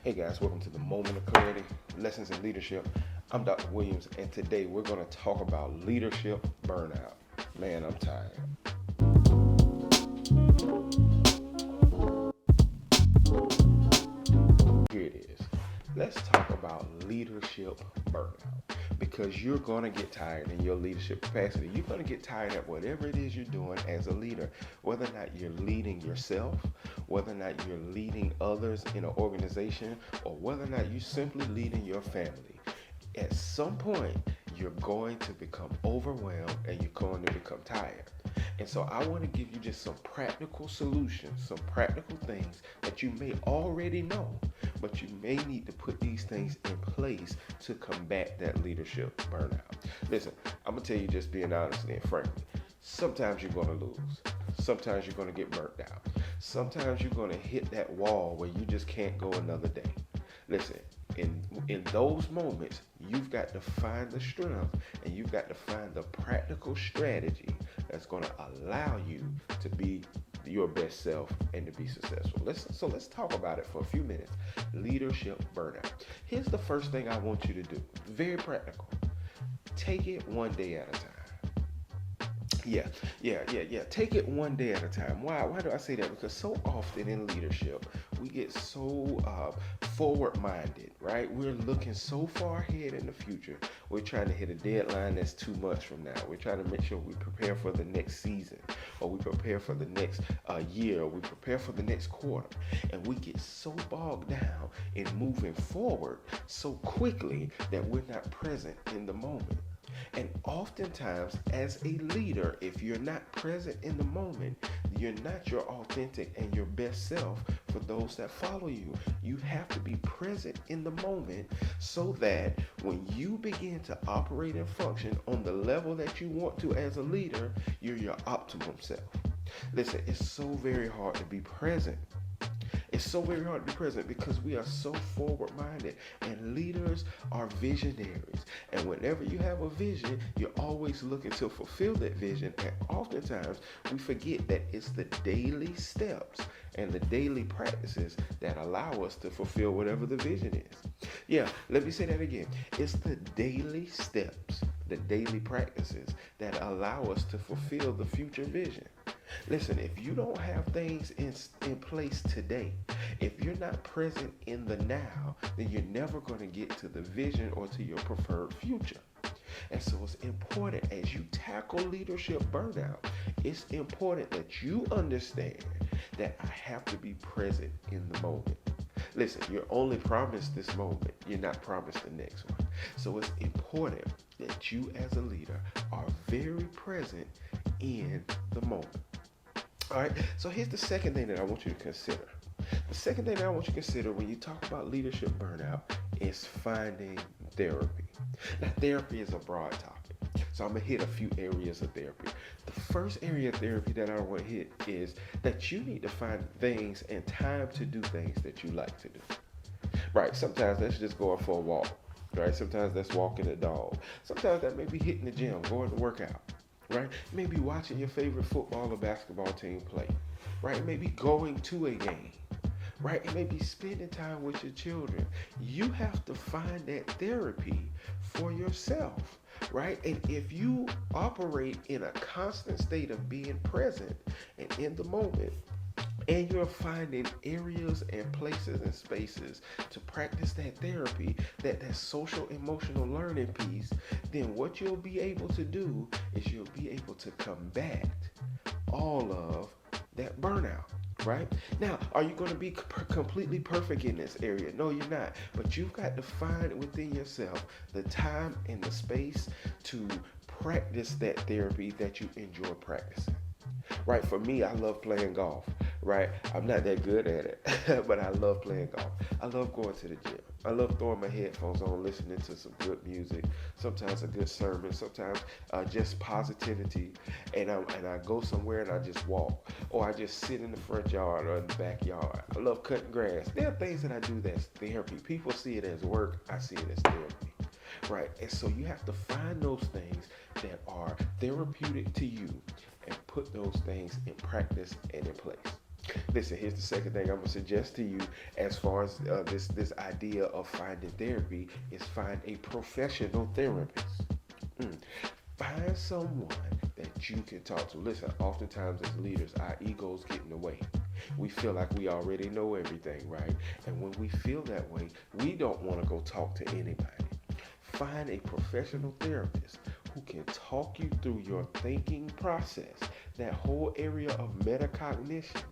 Hey guys, welcome to the Moment of Clarity, Lessons in Leadership. I'm Dr. Williams, and today we're going to talk about leadership burnout. Man, I'm tired. Here it is. Let's talk about leadership burnout because you're going to get tired in your leadership capacity. You're going to get tired at whatever it is you're doing as a leader, whether or not you're leading yourself, whether or not you're leading others in an organization, or whether or not you're simply leading your family. At some point, you're going to become overwhelmed and you're going to become tired. And so I want to give you just some practical solutions, some practical things that you may already know, but you may need to put these things in place to combat that leadership burnout. Listen, I'm going to tell you just being honest and frankly, sometimes you're going to lose. Sometimes you're going to get burnt out. Sometimes you're going to hit that wall where you just can't go another day. Listen, in those moments, you've got to find the strength and you've got to find the practical strategy that's going to allow you to be your best self and to be successful. Let's talk about it for a few minutes. Leadership burnout. Here's the first thing I want you to do. Very practical. Take it one day at a time. Yeah. Take it one day at a time. Why do I say that? Because so often in leadership, we get so forward-minded, right? We're looking so far ahead in the future. We're trying to hit a deadline that's 2 months from now. We're trying to make sure we prepare for the next season, or we prepare for the next year, or we prepare for the next quarter. And we get so bogged down in moving forward so quickly that we're not present in the moment. And oftentimes, as a leader, if you're not present in the moment, you're not your authentic and your best self for those that follow you. You have to be present in the moment so that when you begin to operate and function on the level that you want to as a leader, you're your optimum self. Listen, it's so very hard to be present. It's so very hard to be present because we are so forward minded, and leaders are visionaries. And whenever you have a vision, you're always looking to fulfill that vision. And oftentimes we forget that it's the daily steps and the daily practices that allow us to fulfill whatever the vision is. Yeah, let me say that again. It's the daily steps, the daily practices that allow us to fulfill the future vision. Listen, if you don't have things in place today, if you're not present in the now, then you're never going to get to the vision or to your preferred future. And so it's important as you tackle leadership burnout, it's important that you understand that I have to be present in the moment. Listen, you're only promised this moment. You're not promised the next one. So it's important that you as a leader are very present in the moment. All right, so here's the second thing that I want you to consider. The second thing that I want you to consider when you talk about leadership burnout is finding therapy. Now, therapy is a broad topic, so I'm going to hit a few areas of therapy. The first area of therapy that I want to hit is that you need to find things and time to do things that you like to do. Right, sometimes that's just going for a walk. Right, sometimes that's walking the dog. Sometimes that may be hitting the gym, going to work out. Right? Maybe watching your favorite football or basketball team play. Right? Maybe going to a game. Right? It may be spending time with your children. You have to find that therapy for yourself. Right? And if you operate in a constant state of being present and in the moment, and you're finding areas and places and spaces to practice that therapy, that social emotional learning piece, then what you'll be able to do is you'll be able to combat all of that burnout. Right? Now, are you going to be completely perfect in this area? No, you're not. But you've got to find within yourself the time and the space to practice that therapy that you enjoy practicing. Right, for me, I love playing golf. Right, I'm not that good at it, but I love playing golf. I love going to the gym. I love throwing my headphones on, listening to some good music. Sometimes a good sermon. Sometimes just positivity. And I go somewhere and I just walk, or I just sit in the front yard or in the backyard. I love cutting grass. There are things that I do that's therapy. People see it as work. I see it as therapy. Right, and so you have to find those things that are therapeutic to you and put those things in practice and in place. Listen, here's the second thing I'm gonna suggest to you as far as this idea of finding therapy is find a professional therapist. Mm. Find someone that you can talk to. Listen, oftentimes as leaders, our egos get in the way. We feel like we already know everything, right? And when we feel that way, we don't want to go talk to anybody. Find a professional therapist who can talk you through your thinking process, that whole area of metacognition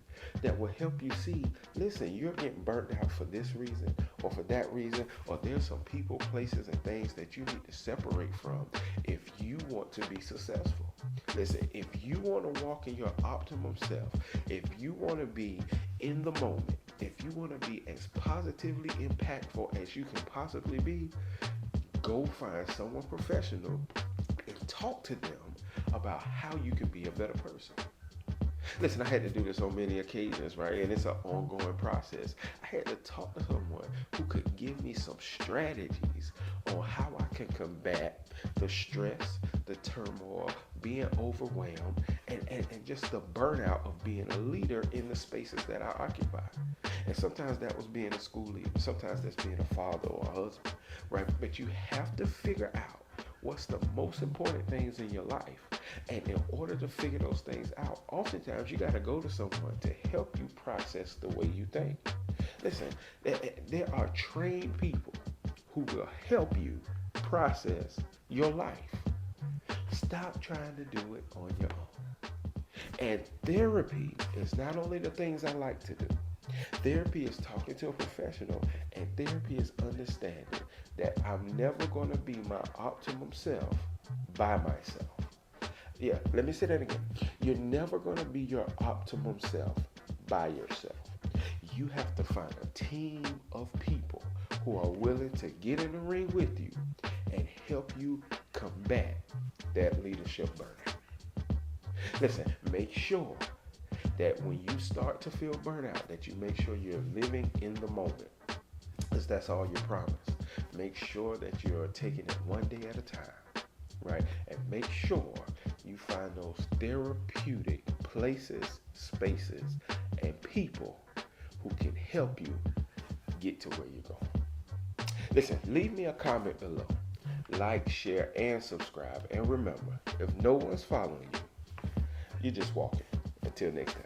that will help you see, listen, you're getting burnt out for this reason or for that reason, or there's some people, places, and things that you need to separate from if you want to be successful. Listen, if you want to walk in your optimum self, if you want to be in the moment, if you want to be as positively impactful as you can possibly be, go find someone professional and talk to them about how you can be a better person. Listen, I had to do this on many occasions, right? And it's an ongoing process. I had to talk to someone who could give me some strategies on how I can combat the stress, the turmoil, being overwhelmed, and just the burnout of being a leader in the spaces that I occupy. And sometimes that was being a school leader. Sometimes that's being a father or a husband, right? But you have to figure out what's the most important things in your life. And in order to figure those things out, oftentimes you got to go to someone to help you process the way you think. Listen, there are trained people who will help you process your life. Stop trying to do it on your own. And therapy is not only the things I like to do. Therapy is talking to a professional, and therapy is understanding that I'm never going to be my optimum self by myself. Yeah, let me say that again. You're never going to be your optimum self by yourself. You have to find a team of people who are willing to get in the ring with you and help you combat that leadership burnout. Listen, make sure that when you start to feel burnout, that you make sure you're living in the moment, because that's all you promise. Make sure that you're taking it one day at a time, right? And make sure you find those therapeutic places, spaces, and people who can help you get to where you're going. Listen, leave me a comment below. Like, share, and subscribe. And remember, if no one's following you, you're just walking. Until next time.